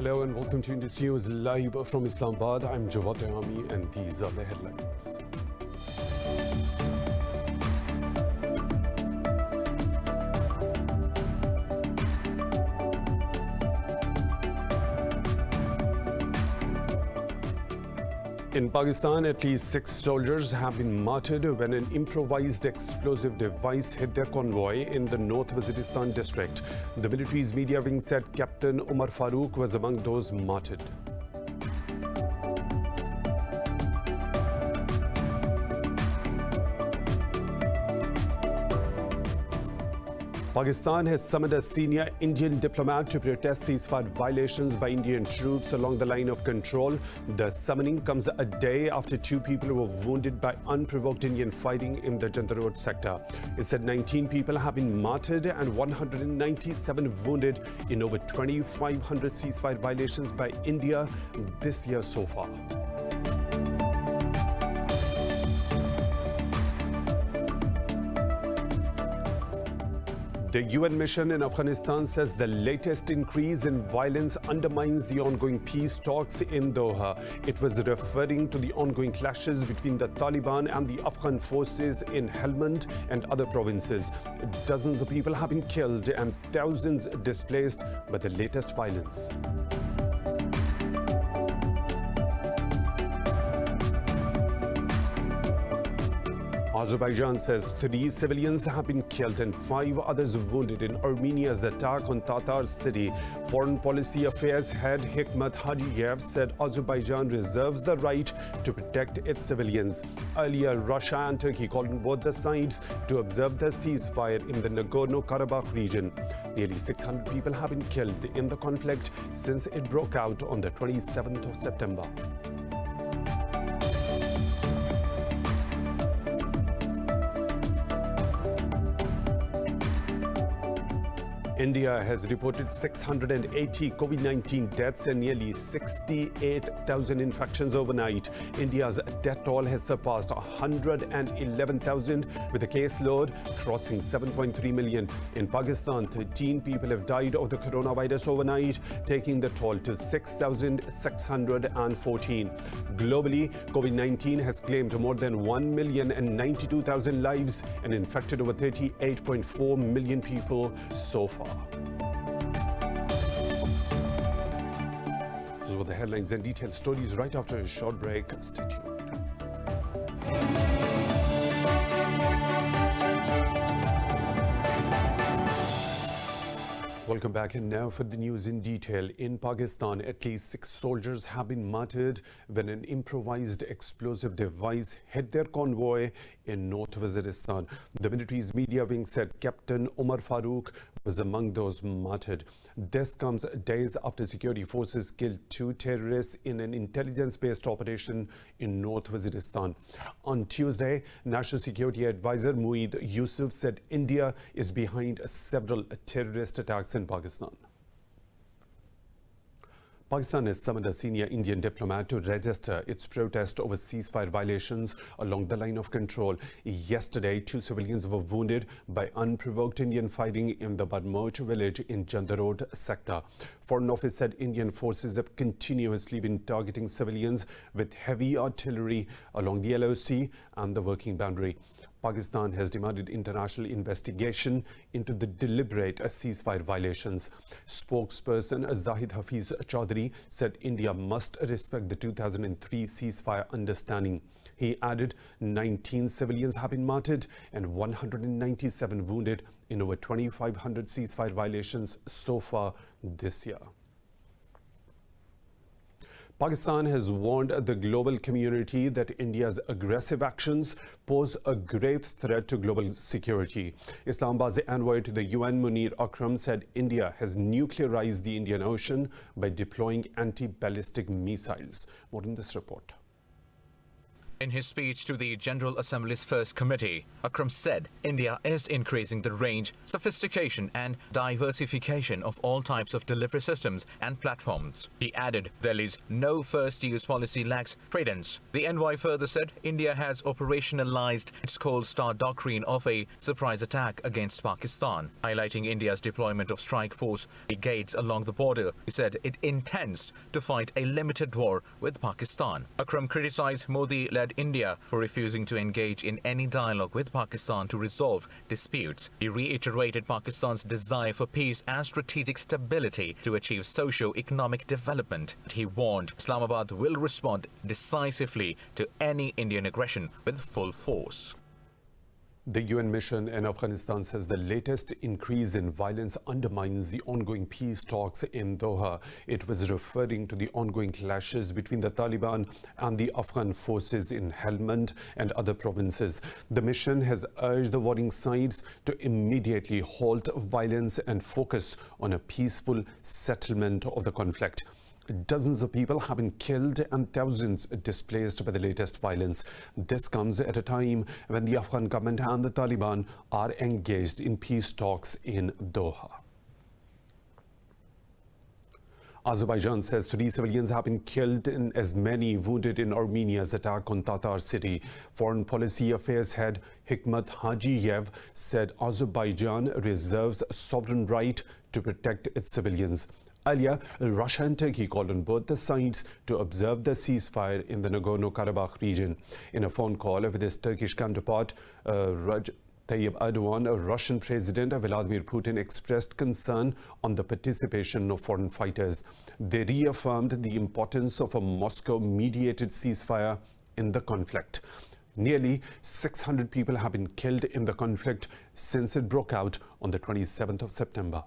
Hello and welcome to Indus News live from Islamabad. I'm Jawad Ayami and these are the headlines. In Pakistan, at least 6 soldiers have been martyred when an improvised explosive device hit their convoy in the North Waziristan district. The military's media wing said Captain Umar Farooq was among those martyred. Pakistan has summoned a senior Indian diplomat to protest ceasefire violations by Indian troops along the line of control. The summoning comes a day after 2 people were wounded by unprovoked Indian fighting in the Jandar Road sector. It said 19 people have been martyred and 197 wounded in over 2,500 ceasefire violations by India this year so far. The UN mission in Afghanistan says the latest increase in violence undermines the ongoing peace talks in Doha. It was referring to the ongoing clashes between the Taliban and the Afghan forces in Helmand and other provinces. Dozens of people have been killed and thousands displaced by the latest violence. Azerbaijan says 3 civilians have been killed and 5 others wounded in Armenia's attack on Tatar city. Foreign Policy Affairs head Hikmat Hajiyev said Azerbaijan reserves the right to protect its civilians. Earlier, Russia and Turkey called on both the sides to observe the ceasefire in the Nagorno-Karabakh region. Nearly 600 people have been killed in the conflict since it broke out on the 27th of September. India has reported 680 COVID-19 deaths and nearly 68,000 infections overnight. India's death toll has surpassed 111,000 with a caseload crossing 7.3 million. In Pakistan, 13 people have died of the coronavirus overnight, taking the toll to 6,614. Globally, COVID-19 has claimed more than 1,092,000 lives and infected over 38.4 million people so far. Those were the headlines and detailed stories right after a short break. Stay tuned. Welcome back, and now for the news in detail. In Pakistan, at least 6 soldiers have been martyred when an improvised explosive device hit their convoy in North Waziristan. The military's media wing said Captain Umar Farooq was among those martyred. This comes days after security forces killed 2 terrorists in an intelligence-based operation in North Waziristan. On Tuesday, National Security Advisor Mueed Yusuf said India is behind several terrorist attacks in Pakistan. Pakistan has summoned a senior Indian diplomat to register its protest over ceasefire violations along the line of control. Yesterday, 2 civilians were wounded by unprovoked Indian fighting in the Barmoch village in Jandar Road sector. Foreign Office said Indian forces have continuously been targeting civilians with heavy artillery along the LOC and the working boundary. Pakistan has demanded international investigation into the deliberate ceasefire violations. Spokesperson Zahid Hafiz Chaudhry said India must respect the 2003 ceasefire understanding. He added 19 civilians have been martyred and 197 wounded in over 2,500 ceasefire violations so far this year. Pakistan has warned the global community that India's aggressive actions pose a grave threat to global security. Islamabad's envoy to the UN, Munir Akram, said India has nuclearized the Indian Ocean by deploying anti-ballistic missiles. More in this report. In his speech to the General Assembly's First Committee, Akram said India is increasing the range, sophistication and diversification of all types of delivery systems and platforms. He added Delhi's no first use policy lacks credence. The NY further said India has operationalized its Cold Star doctrine of a surprise attack against Pakistan, highlighting India's deployment of strike force brigades along the border. He said it intends to fight a limited war with Pakistan. Akram criticized Modi-led India for refusing to engage in any dialogue with Pakistan to resolve disputes. He reiterated Pakistan's desire for peace and strategic stability to achieve socio-economic development. He warned Islamabad will respond decisively to any Indian aggression with full force. The UN mission in Afghanistan says the latest increase in violence undermines the ongoing peace talks in Doha. It was referring to the ongoing clashes between the Taliban and the Afghan forces in Helmand and other provinces. The mission has urged the warring sides to immediately halt violence and focus on a peaceful settlement of the conflict. Dozens of people have been killed and thousands displaced by the latest violence. This comes at a time when the Afghan government and the Taliban are engaged in peace talks in Doha. Azerbaijan says 3 civilians have been killed and as many wounded in Armenia's attack on Tatar city. Foreign Policy Affairs head Hikmat Hajiyev said Azerbaijan reserves a sovereign right to protect its civilians. Earlier, Russia and Turkey called on both the sides to observe the ceasefire in the Nagorno-Karabakh region. In a phone call with his Turkish counterpart, Recep Tayyip Erdogan, Russian President Vladimir Putin expressed concern on the participation of foreign fighters. They reaffirmed the importance of a Moscow-mediated ceasefire in the conflict. Nearly 600 people have been killed in the conflict since it broke out on the 27th of September.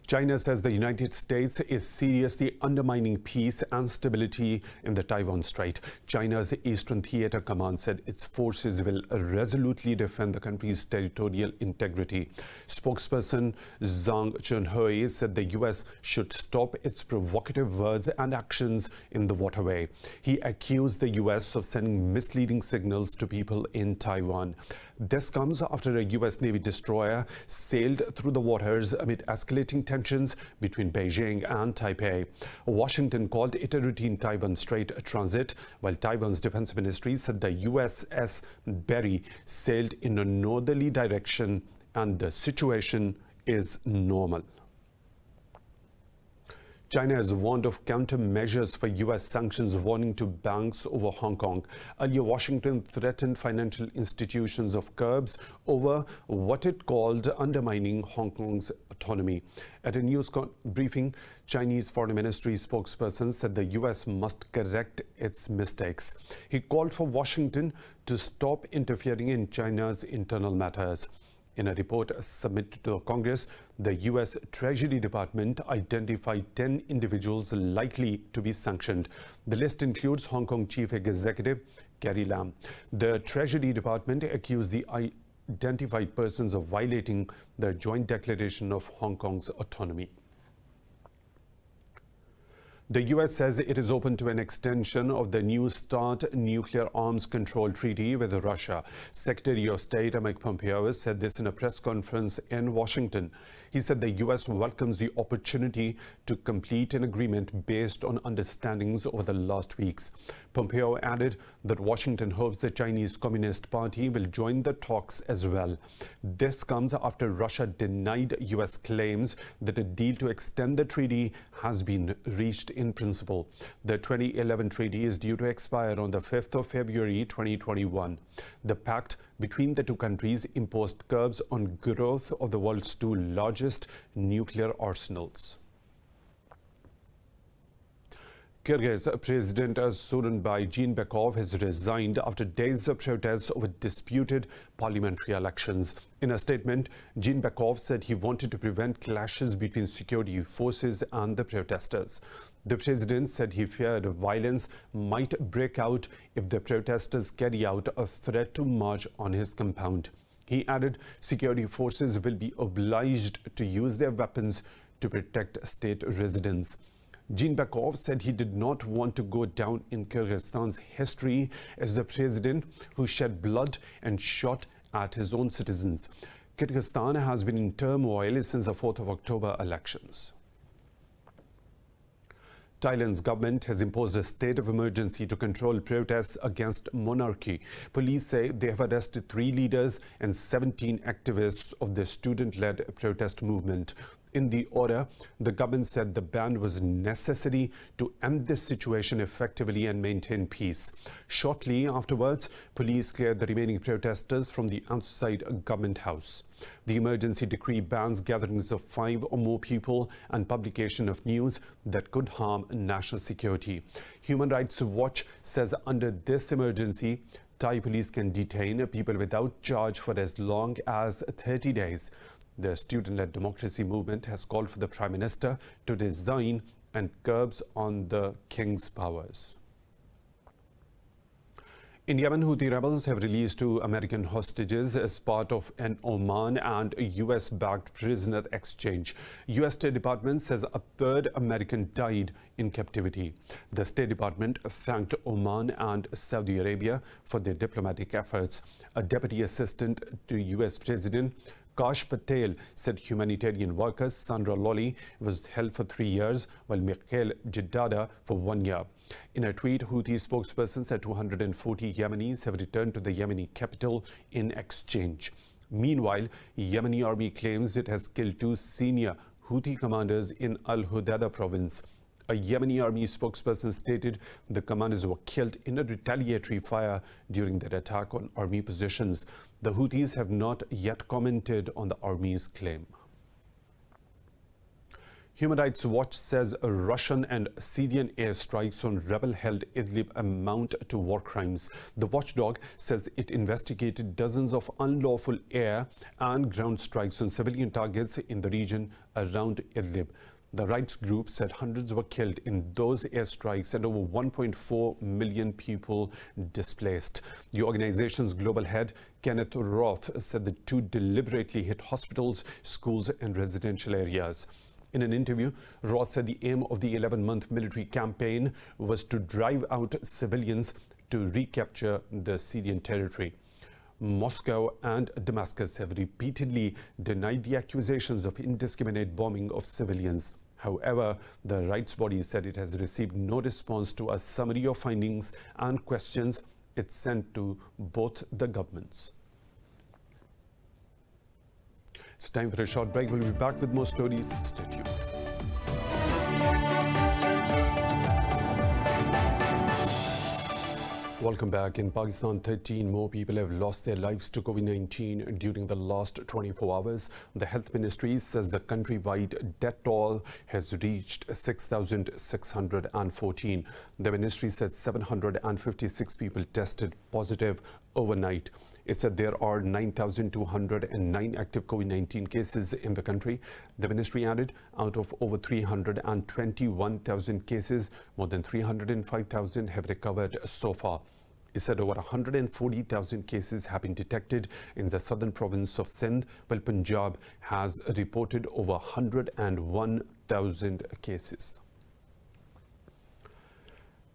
China says the United States is seriously undermining peace and stability in the Taiwan Strait. China's Eastern Theater Command said its forces will resolutely defend the country's territorial integrity. Spokesperson Zhang Chunhui said the U.S. should stop its provocative words and actions in the waterway. He accused the U.S. of sending misleading signals to people in Taiwan. This comes after a U.S. Navy destroyer sailed through the waters amid escalating tensions between Beijing and Taipei. Washington called it a routine Taiwan Strait transit, while Taiwan's defense ministry said the USS Berry sailed in a northerly direction and the situation is normal. China has warned of countermeasures for U.S. sanctions, warning to banks over Hong Kong. Earlier, Washington threatened financial institutions of curbs over what it called undermining Hong Kong's autonomy. At a news briefing, Chinese Foreign Ministry spokesperson said the U.S. must correct its mistakes. He called for Washington to stop interfering in China's internal matters. In a report submitted to Congress, the U.S. Treasury Department identified 10 individuals likely to be sanctioned. The list includes Hong Kong Chief Executive Carrie Lam. The Treasury Department accused the identified persons of violating the Joint Declaration of Hong Kong's autonomy. The U.S. says it is open to an extension of the New START nuclear arms control treaty with Russia. Secretary of State Mike Pompeo said this in a press conference in Washington. He said the U.S. welcomes the opportunity to complete an agreement based on understandings over the last weeks. Pompeo added that Washington hopes the Chinese Communist Party will join the talks as well. This comes after Russia denied U.S. claims that a deal to extend the treaty has been reached in principle. The 2011 treaty is due to expire on the 5th of February 2021. The pact between the two countries imposed curbs on growth of the world's two largest nuclear arsenals. Kyrgyz President Sooronbay Jeenbekov has resigned after days of protests over disputed parliamentary elections. In a statement, Jeenbekov said he wanted to prevent clashes between security forces and the protesters. The president said he feared violence might break out if the protesters carry out a threat to march on his compound. He added security forces will be obliged to use their weapons to protect state residents. Jeenbekov said he did not want to go down in Kyrgyzstan's history as the president who shed blood and shot at his own citizens. Kyrgyzstan has been in turmoil since the 4th of October elections. Thailand's government has imposed a state of emergency to control protests against monarchy. Police say they have arrested 3 leaders and 17 activists of the student-led protest movement. In the order, the government said the ban was necessary to end this situation effectively and maintain peace. Shortly afterwards, police cleared the remaining protesters from the outside government house. The emergency decree bans gatherings of 5 or more people and publication of news that could harm national security. Human Rights Watch says under this emergency, Thai police can detain people without charge for as long as 30 days. The student-led democracy movement has called for the Prime Minister to resign and curbs on the king's powers. In Yemen, Houthi rebels have released 2 American hostages as part of an Oman and US-backed prisoner exchange. US State Department says a 3rd American died in captivity. The State Department thanked Oman and Saudi Arabia for their diplomatic efforts. A deputy assistant to US President Kash Patel said humanitarian worker Sandra Lolly was held for 3 years, while Mikhail Jiddada for 1 year. In a tweet, Houthi spokesperson said 240 Yemenis have returned to the Yemeni capital in exchange. Meanwhile, Yemeni army claims it has killed 2 senior Houthi commanders in Al-Hudaydah province. A Yemeni army spokesperson stated the commanders were killed in a retaliatory fire during their attack on army positions. The Houthis have not yet commented on the army's claim. Human Rights Watch says Russian and Syrian airstrikes on rebel-held Idlib amount to war crimes. The watchdog says it investigated dozens of unlawful air and ground strikes on civilian targets in the region around Idlib. The rights group said hundreds were killed in those airstrikes and over 1.4 million people displaced. The organization's global head, Kenneth Roth, said the 2 deliberately hit hospitals, schools and residential areas. In an interview, Roth said the aim of the 11-month military campaign was to drive out civilians to recapture the Syrian territory. Moscow and Damascus have repeatedly denied the accusations of indiscriminate bombing of civilians. However, the rights body said it has received no response to a summary of findings and questions it sent to both the governments. It's time for a short break. We'll be back with more stories. Stay tuned. Welcome back. In Pakistan, 13 more people have lost their lives to COVID-19 during the last 24 hours. The Health Ministry says the countrywide death toll has reached 6,614. The ministry said 756 people tested positive overnight. It said there are 9,209 active COVID-19 cases in the country. The ministry added, out of over 321,000 cases, more than 305,000 have recovered so far. It said over 140,000 cases have been detected in the southern province of Sindh, while Punjab has reported over 101,000 cases.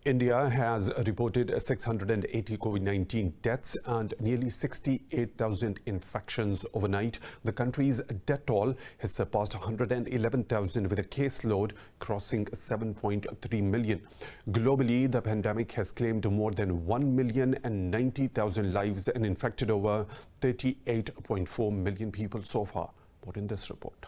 India has reported 680 COVID-19 deaths and nearly 68,000 infections overnight. The country's death toll has surpassed 111,000, with a caseload crossing 7.3 million. Globally, the pandemic has claimed more than 1,090,000 lives and infected over 38.4 million people so far. More in this report.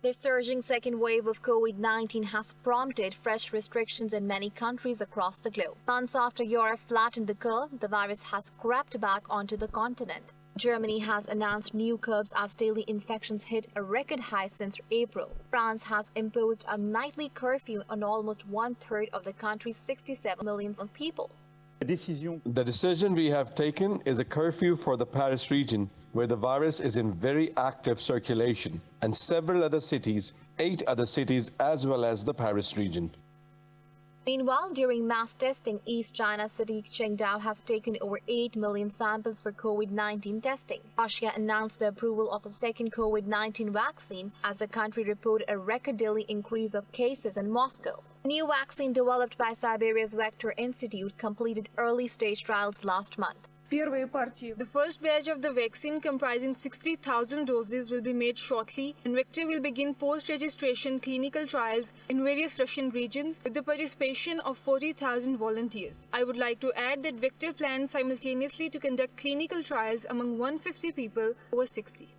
The surging second wave of COVID-19 has prompted fresh restrictions in many countries across the globe. Months after Europe flattened the curve, the virus has crept back onto the continent. Germany has announced new curbs as daily infections hit a record high since April. France has imposed a nightly curfew on almost 1/3 of the country's 67 million people. The decision we have taken is a curfew for the Paris region, where the virus is in very active circulation, and several other cities, 8 other cities, as well as the Paris region. Meanwhile, during mass testing, East China city Qingdao has taken over 8 million samples for COVID-19 testing. Russia announced the approval of a second COVID-19 vaccine as the country reported a record daily increase of cases in Moscow. The new vaccine developed by Siberia's Vector Institute completed early-stage trials last month. The first batch of the vaccine, comprising 60,000 doses, will be made shortly, and Vector will begin post-registration clinical trials in various Russian regions with the participation of 40,000 volunteers. I would like to add that Vector plans simultaneously to conduct clinical trials among 150 people over 60.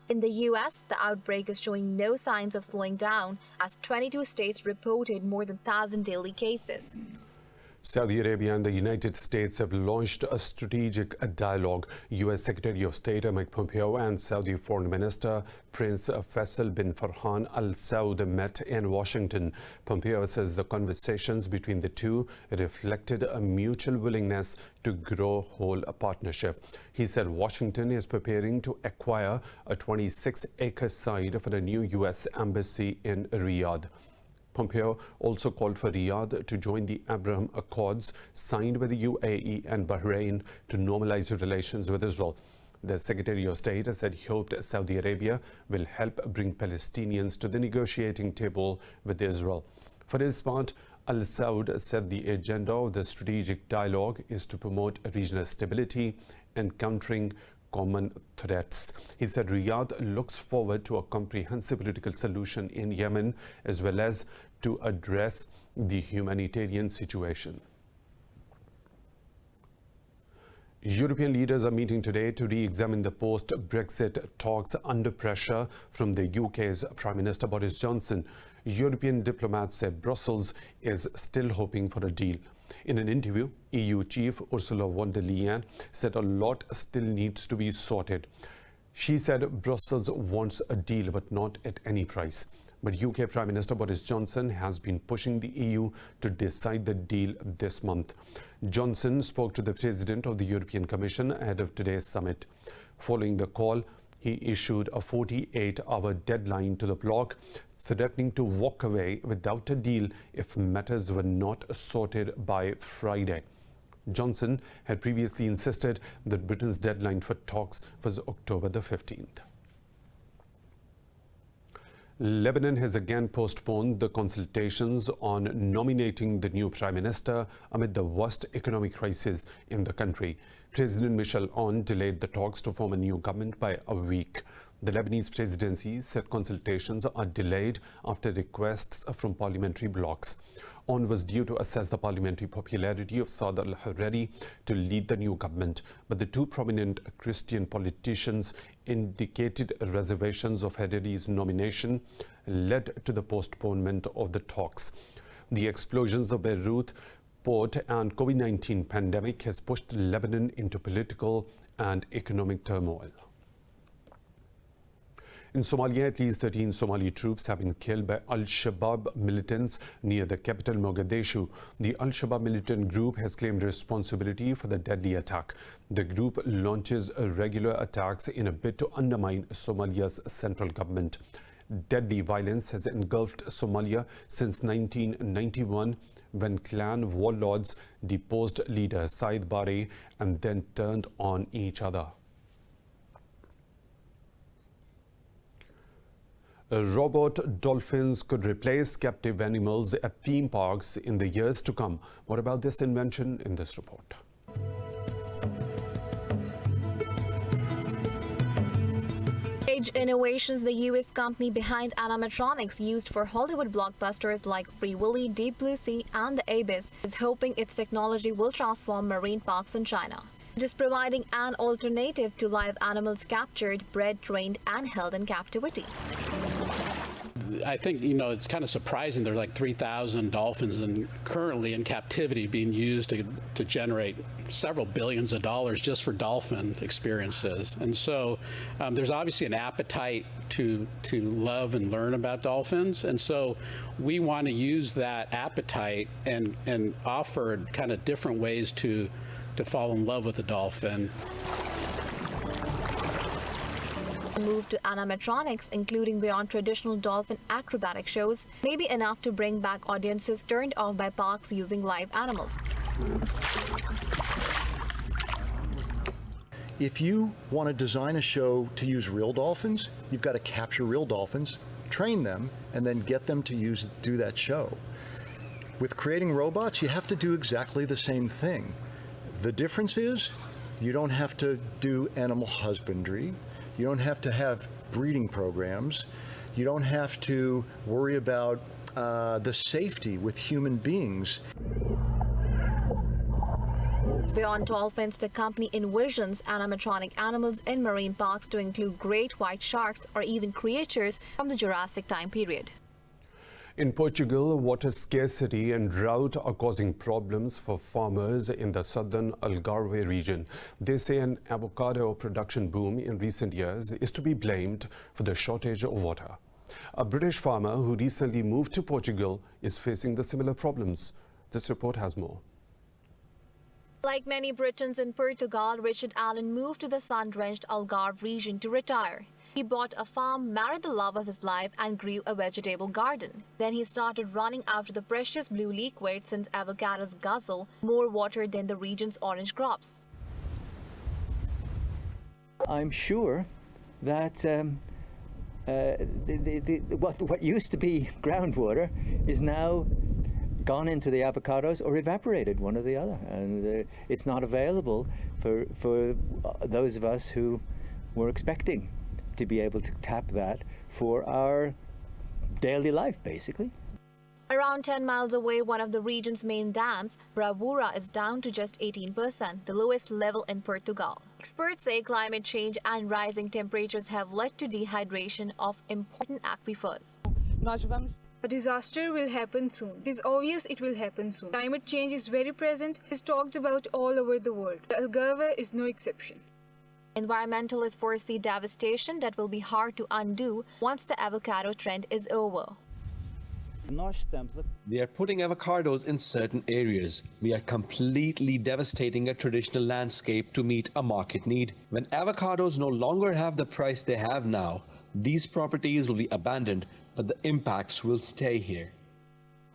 In the U.S., the outbreak is showing no signs of slowing down as 22 states reported more than 1,000 daily cases. Saudi Arabia and the United States have launched a strategic dialogue. U.S. Secretary of State Mike Pompeo and Saudi Foreign Minister Prince Faisal bin Farhan Al Saud met in Washington. Pompeo says the conversations between the two reflected a mutual willingness to grow whole partnership. He said Washington is preparing to acquire a 26-acre site for the new U.S. embassy in Riyadh. Pompeo also called for Riyadh to join the Abraham Accords signed with the UAE and Bahrain to normalize relations with Israel. The Secretary of State said he hoped Saudi Arabia will help bring Palestinians to the negotiating table with Israel. For his part, Al Saud said the agenda of the strategic dialogue is to promote regional stability and countering common threats. He said Riyadh looks forward to a comprehensive political solution in Yemen as well as to address the humanitarian situation. European leaders are meeting today to re-examine the post-Brexit talks under pressure from the UK's Prime Minister Boris Johnson. European diplomats say Brussels is still hoping for a deal. In an interview, EU Chief Ursula von der Leyen said a lot still needs to be sorted. She said Brussels wants a deal but not at any price. But UK Prime Minister Boris Johnson has been pushing the EU to decide the deal this month. Johnson spoke to the President of the European Commission ahead of today's summit. Following the call, he issued a 48-hour deadline to the bloc, threatening to walk away without a deal if matters were not sorted by Friday. Johnson had previously insisted that Britain's deadline for talks was October the 15th. Lebanon has again postponed the consultations on nominating the new prime minister amid the worst economic crisis in the country. President Michel Aoun delayed the talks to form a new government by a week. The Lebanese presidency said consultations are delayed after requests from parliamentary blocs. Aoun was due to assess the parliamentary popularity of Saad al-Hariri to lead the new government, but the two prominent Christian politicians indicated reservations of Hariri's nomination led to the postponement of the talks. The explosions of Beirut port and COVID-19 pandemic has pushed Lebanon into political and economic turmoil. In Somalia, at least 13 Somali troops have been killed by Al-Shabaab militants near the capital Mogadishu. The Al-Shabaab militant group has claimed responsibility for the deadly attack. The group launches regular attacks in a bid to undermine Somalia's central government. Deadly violence has engulfed Somalia since 1991, when clan warlords deposed leader Said Barre and then turned on each other. Robot dolphins could replace captive animals at theme parks in the years to come. What about this invention in this report? Age Innovations, the U.S. company behind animatronics used for Hollywood blockbusters like Free Willy, Deep Blue Sea and The Abyss, is hoping its technology will transform marine parks in China. It is providing an alternative to live animals captured, bred, trained and held in captivity. I think, it's kind of surprising. There are like 3,000 dolphins currently in captivity being used to generate several billions of dollars just for dolphin experiences. And so there's obviously an appetite to love and learn about dolphins. And so we want to use that appetite and offer kind of different ways to fall in love with a dolphin. A move to animatronics, including beyond traditional dolphin acrobatic shows, may be enough to bring back audiences turned off by parks using live animals. If you want to design a show to use real dolphins, you've got to capture real dolphins, train them, and then get them to do that show. With creating robots, you have to do exactly the same thing. The difference is you don't have to do animal husbandry. You don't have to have breeding programs. You don't have to worry about the safety with human beings. Beyond dolphins, the company envisions animatronic animals in marine parks to include great white sharks or even creatures from the Jurassic time period. In Portugal, water scarcity and drought are causing problems for farmers in the southern Algarve region. They say an avocado production boom in recent years is to be blamed for the shortage of water. A British farmer who recently moved to Portugal is facing the similar problems. This report has more. Like many Britons in Portugal, Richard Allen moved to the sun-drenched Algarve region to retire. He bought a farm, married the love of his life, and grew a vegetable garden. Then he started running after the precious blue liquid since avocados guzzle more water than the region's orange crops. I'm sure that what used to be groundwater is now gone into the avocados or evaporated, one or the other, and it's not available for those of us who were expecting to be able to tap that for our daily life, basically. Around 10 miles away, one of the region's main dams, Bravura, is down to just 18%, the lowest level in Portugal. Experts say climate change and rising temperatures have led to dehydration of important aquifers. A disaster will happen soon. It is obvious it will happen soon. Climate change is very present. It is talked about all over the world. The Algarve is no exception. Environmentalists foresee devastation that will be hard to undo once the avocado trend is over. We are putting avocados in certain areas. We are completely devastating a traditional landscape to meet a market need. When avocados no longer have the price they have now, these properties will be abandoned, but the impacts will stay here.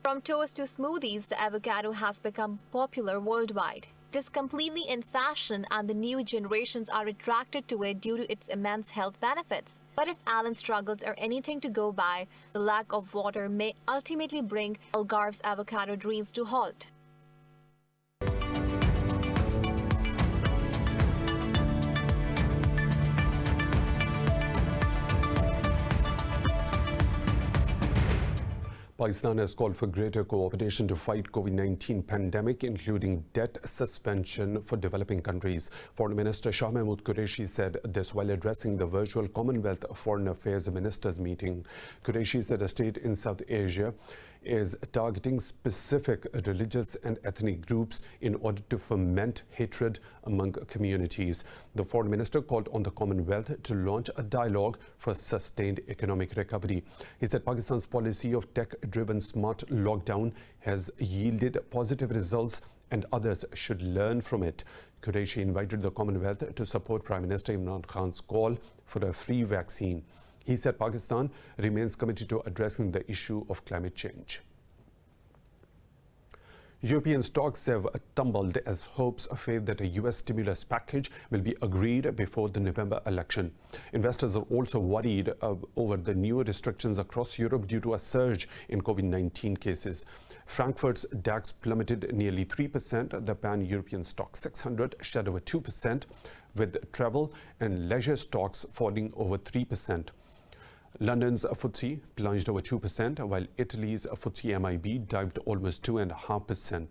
From toast to smoothies, the avocado has become popular worldwide. It is completely in fashion, and the new generations are attracted to it due to its immense health benefits. But if Allen's struggles are anything to go by, the lack of water may ultimately bring Algarve's avocado dreams to halt. Pakistan has called for greater cooperation to fight COVID-19 pandemic, including debt suspension for developing countries. Foreign Minister Shah Mahmood Qureshi said this while addressing the virtual Commonwealth Foreign Affairs Ministers meeting. Qureshi said a state in South Asia is targeting specific religious and ethnic groups in order to foment hatred among communities. The foreign minister called on the Commonwealth to launch a dialogue for sustained economic recovery. He said Pakistan's policy of tech-driven smart lockdown has yielded positive results and others should learn from it. Qureshi invited the Commonwealth to support Prime Minister Imran Khan's call for a free vaccine. He said Pakistan remains committed to addressing the issue of climate change. European stocks have tumbled as hopes fade that a U.S. stimulus package will be agreed before the November election. Investors are also worried over the new restrictions across Europe due to a surge in COVID-19 cases. Frankfurt's DAX plummeted nearly 3%. The pan-European stock 600 shed over 2%, with travel and leisure stocks falling over 3%. London's FTSE plunged over 2%, while Italy's FTSE MIB dived almost 2.5%.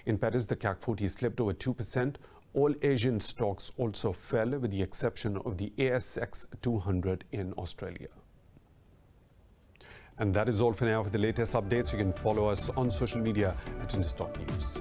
In Paris, the CAC 40 slipped over 2%. All Asian stocks also fell, with the exception of the ASX 200 in Australia. And that is all for now. For the latest updates, you can follow us on social media at Indus News.